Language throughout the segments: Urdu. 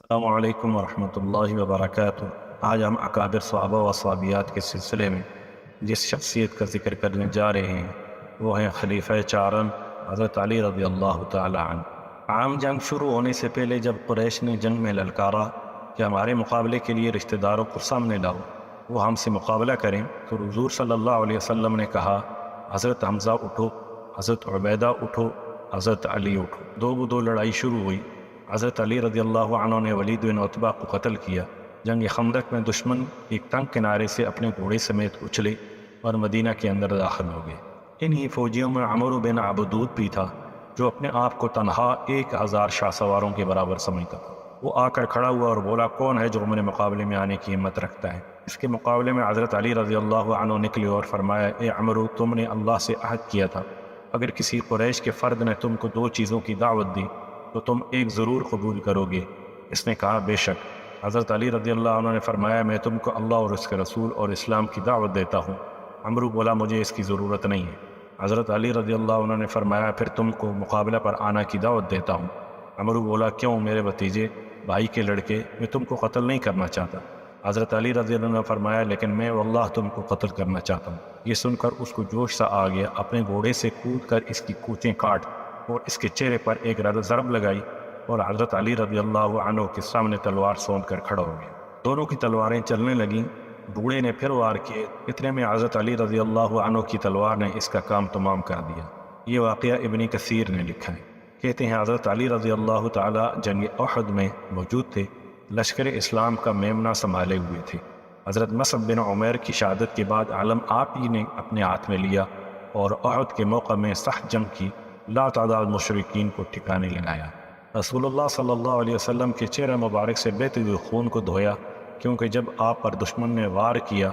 السلام علیکم ورحمۃ اللہ وبرکاتہ۔ آج ہم اکابر صحابہ و صحابیات کے سلسلے میں جس شخصیت کا ذکر کرنے جا رہے ہیں وہ ہیں خلیفہ چارم حضرت علی رضی اللہ تعالی عنہ۔ عام جنگ شروع ہونے سے پہلے جب قریش نے جنگ میں للکارا کہ ہمارے مقابلے کے لیے رشتہ داروں کو سامنے لاؤ، وہ ہم سے مقابلہ کریں، تو حضور صلی اللہ علیہ وسلم نے کہا حضرت حمزہ اٹھو، حضرت عبیدہ اٹھو، حضرت علی اٹھو۔ دو بدو لڑائی شروع ہوئی۔ حضرت علی رضی اللہ عنہ نے ولید بن عتبہ کو قتل کیا۔ جنگ خندق میں دشمن ایک تنگ کنارے سے اپنے گھوڑے سمیت اچھلے اور مدینہ کے اندر داخل ہو گئے۔ انہی فوجیوں میں عمرو بن عبدود بھی تھا جو اپنے آپ کو تنہا 1000 شاہ سواروں کے برابر سمجھتا تھا۔ وہ آ کر کھڑا ہوا اور بولا کون ہے جو میرے مقابلے میں آنے کی ہمت رکھتا ہے؟ اس کے مقابلے میں حضرت علی رضی اللہ عنہ نکلے اور فرمایا اے عمرو، تم نے اللہ سے عہد کیا تھا اگر کسی قریش کے فرد نے تم کو 2 چیزوں کی دعوت دی تو تم ایک ضرور قبول کرو گے۔ اس نے کہا بے شک۔ حضرت علی رضی اللہ عنہ نے فرمایا میں تم کو اللہ اور اس کے رسول اور اسلام کی دعوت دیتا ہوں۔ عمرو بولا مجھے اس کی ضرورت نہیں ہے۔ حضرت علی رضی اللہ عنہ نے فرمایا پھر تم کو مقابلہ پر آنا کی دعوت دیتا ہوں۔ عمرو بولا کیوں میرے بھتیجے، بھائی کے لڑکے، میں تم کو قتل نہیں کرنا چاہتا۔ حضرت علی رضی اللہ عنہ نے فرمایا لیکن میں واللہ تم کو قتل کرنا چاہتا ہوں۔ یہ سن کر اس کو جوش سا آ گیا، اپنے گھوڑے سے کود کر اس کی کوچیں کاٹ اور اس کے چہرے پر ایک ضرب لگائی اور حضرت علی رضی اللہ عنہ کے سامنے تلوار سونت کر کھڑا ہو گیا۔ دونوں کی تلواریں چلنے لگیں۔ بوڑھے نے پھر وار کیے، اتنے میں حضرت علی رضی اللہ عنہ کی تلوار نے اس کا کام تمام کر دیا۔ یہ واقعہ ابن کثیر نے لکھا ہے۔ کہتے ہیں حضرت علی رضی اللہ تعالی جنگ احد میں موجود تھے، لشکر اسلام کا میمنہ سنبھالے ہوئے تھے۔ حضرت مصعب بن عمیر کی شہادت کے بعد علم آپ ہی نے اپنے ہاتھ میں لیا اور احد کے موقع میں سخت جنگ کی، لا تعداد مشرکین کو ٹھکانے لگایا۔ رسول اللہ صلی اللہ علیہ وسلم کے چہرہ مبارک سے بہتے ہوئے خون کو دھویا، کیونکہ جب آپ پر دشمن نے وار کیا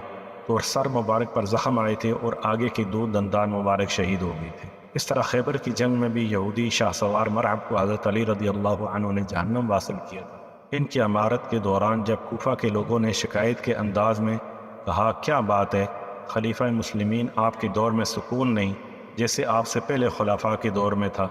تو سر مبارک پر زخم آئے تھے اور آگے کے 2 دندان مبارک شہید ہو گئے تھے۔ اس طرح خیبر کی جنگ میں بھی یہودی شاہ سوار مرعب کو حضرت علی رضی اللہ عنہ نے جہنم واصل کیا تھا۔ ان کی امارت کے دوران جب کوفہ کے لوگوں نے شکایت کے انداز میں کہا کیا بات ہے، خلیفہ مسلمین آپ کے دور میں سکون نہیں جیسے آپ سے پہلے خلفاء کے دور میں تھا،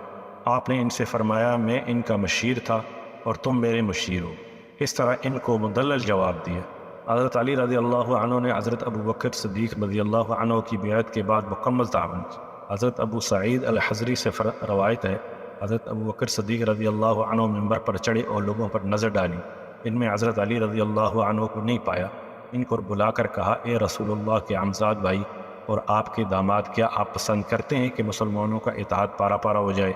آپ نے ان سے فرمایا میں ان کا مشیر تھا اور تم میرے مشیر ہو۔ اس طرح ان کو مدلل جواب دیا۔ حضرت علی رضی اللہ عنہ نے حضرت ابو بکر صدیق رضی اللہ عنہ کی بیعت کے بعد مکمل تعاون کی۔ حضرت ابو سعید الحضری سے روایت ہے حضرت ابو بکر صدیق رضی اللہ عنہ ممبر پر چڑھے اور لوگوں پر نظر ڈالی۔ ان میں حضرت علی رضی اللہ عنہ کو نہیں پایا۔ ان کو بلا کر کہا اے رسول اللہ کے عمزاد بھائی اور آپ کے داماد، کیا آپ پسند کرتے ہیں کہ مسلمانوں کا اتحاد پارا پارا ہو جائے؟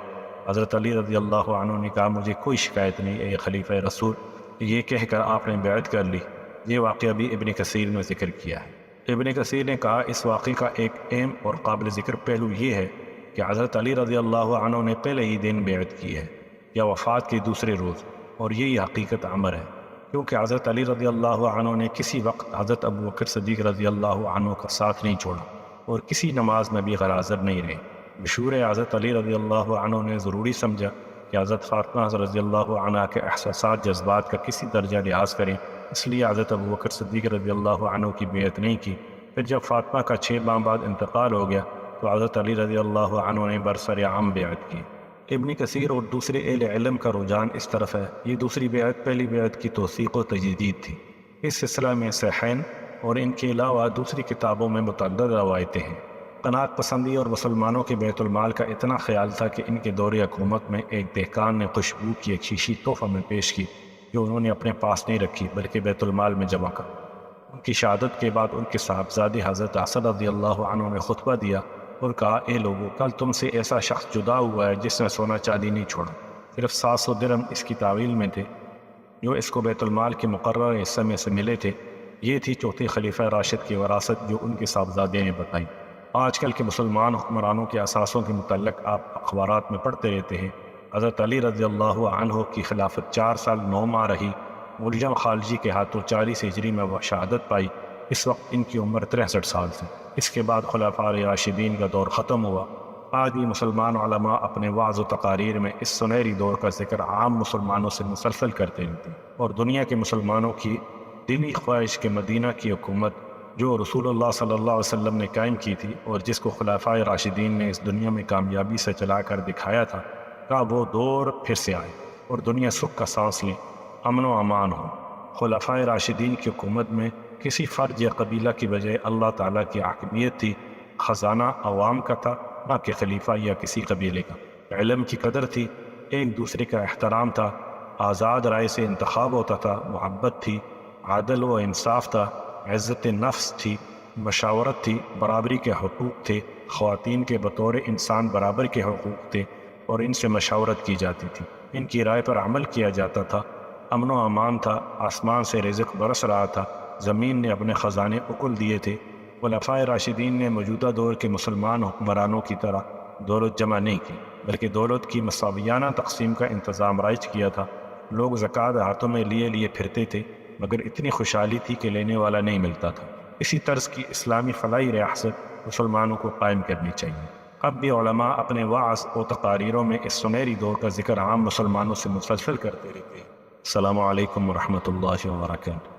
حضرت علی رضی اللہ عنہ نے کہا مجھے کوئی شکایت نہیں اے خلیفہ رسول۔ یہ کہہ کر آپ نے بیعت کر لی۔ یہ واقعہ بھی ابن کثیر نے ذکر کیا ہے۔ ابن کثیر نے کہا اس واقعے کا ایک اہم اور قابل ذکر پہلو یہ ہے کہ حضرت علی رضی اللہ عنہ نے پہلے ہی دن بیعت کی ہے یا وفات کے دوسرے روز، اور یہی حقیقت امر ہے، کیونکہ حضرت علی رضی اللہ عنہ نے کسی وقت حضرت ابو بکر صدیق رضی اللہ عنہ کا ساتھ نہیں چھوڑا اور کسی نماز میں بھی غیر حاضر نہیں رہے۔ مشہور ہے حضرت علی رضی اللہ عنہ نے ضروری سمجھا کہ حضرت فاطمہ رضی اللہ عنہ کے احساسات جذبات کا کسی درجہ لحاظ کریں، اس لیے حضرت ابو بکر صدیق رضی اللہ عنہ کی بیعت نہیں کی۔ پھر جب فاطمہ کا 6 ماہ بعد انتقال ہو گیا تو حضرت علی رضی اللہ عنہ نے برسر عام بیعت کی۔ ابن کثیر اور دوسرے اہل علم کا رجحان اس طرف ہے، یہ دوسری بیعت پہلی بیعت کی توثیق و تجدید تھی۔ اس سلسلہ میں صحیحین اور ان کے علاوہ دوسری کتابوں میں متعدد روایتیں ہیں۔ قناعت پسندی اور مسلمانوں کے بیت المال کا اتنا خیال تھا کہ ان کے دور حکومت میں ایک دہقان نے خوشبو کی ایک شیشی تحفہ میں پیش کی جو انہوں نے اپنے پاس نہیں رکھی بلکہ بیت المال میں جمع کر۔ ان کی شہادت کے بعد ان کے صاحبزادے حضرت حسن رضی اللہ عنہ نے خطبہ دیا اور کہا اے لوگو، کل تم سے ایسا شخص جدا ہوا ہے جس نے سونا چاندی نہیں چھوڑا، صرف 700 درہم اس کی تعویل میں تھے جو اس کو بیت المال کے مقرر حصے میں سے ملے تھے۔ یہ تھی چوتھے خلیفہ راشد کی وراثت جو ان کے صاحبزادے نے بتائی۔ آج کل کے مسلمان حکمرانوں کے اثاثوں کے متعلق آپ اخبارات میں پڑھتے رہتے ہیں۔ حضرت علی رضی اللہ عنہ کی خلافت 4 سال 9 ماہ رہی۔ ملجم خالجی کے ہاتھوں 40 ہجری میں وہ شہادت پائی۔ اس وقت ان کی عمر 63 سال تھی۔ اس کے بعد خلفاء راشدین کا دور ختم ہوا۔ آج بھی مسلمان علماء اپنے وعظ و تقاریر میں اس سنہری دور کا ذکر عام مسلمانوں سے مسلسل کرتے رہتے ہیں، اور دنیا کے مسلمانوں کی دلی خواہش کے مدینہ کی حکومت جو رسول اللہ صلی اللہ علیہ وسلم نے قائم کی تھی اور جس کو خلفاء راشدین نے اس دنیا میں کامیابی سے چلا کر دکھایا تھا، کا وہ دور پھر سے آئے اور دنیا سکھ کا سانس لیں امن و امان ہو۔ خلفائے راشدین کی حکومت میں کسی فرد یا قبیلہ کی بجائے اللہ تعالیٰ کی حاکمیت تھی، خزانہ عوام کا تھا نہ کہ خلیفہ یا کسی قبیلے کا۔ علم کی قدر تھی، ایک دوسرے کا احترام تھا، آزاد رائے سے انتخاب ہوتا تھا، محبت تھی، عدل و انصاف تھا، عزت نفس تھی، مشاورت تھی، برابری کے حقوق تھے، خواتین کے بطور انسان برابر کے حقوق تھے اور ان سے مشاورت کی جاتی تھی، ان کی رائے پر عمل کیا جاتا تھا، امن و امان تھا، آسمان سے رزق برس رہا تھا، زمین نے اپنے خزانے اکل دیے تھے۔ خلفائے راشدین نے موجودہ دور کے مسلمان حکمرانوں کی طرح دولت جمع نہیں کی، بلکہ دولت کی مساویانہ تقسیم کا انتظام رائج کیا تھا۔ لوگ زکوٰۃ ہاتھوں میں لیے پھرتے تھے، مگر اتنی خوشحالی تھی کہ لینے والا نہیں ملتا تھا۔ اسی طرز کی اسلامی فلاحی ریاست مسلمانوں کو قائم کرنی چاہیے۔ اب بھی علماء اپنے وعظ و تقاریروں میں اس سنہری دور کا ذکر عام مسلمانوں سے مسلسل کرتے رہتے ہیں۔ السلام علیکم ورحمۃ اللہ وبرکاتہ۔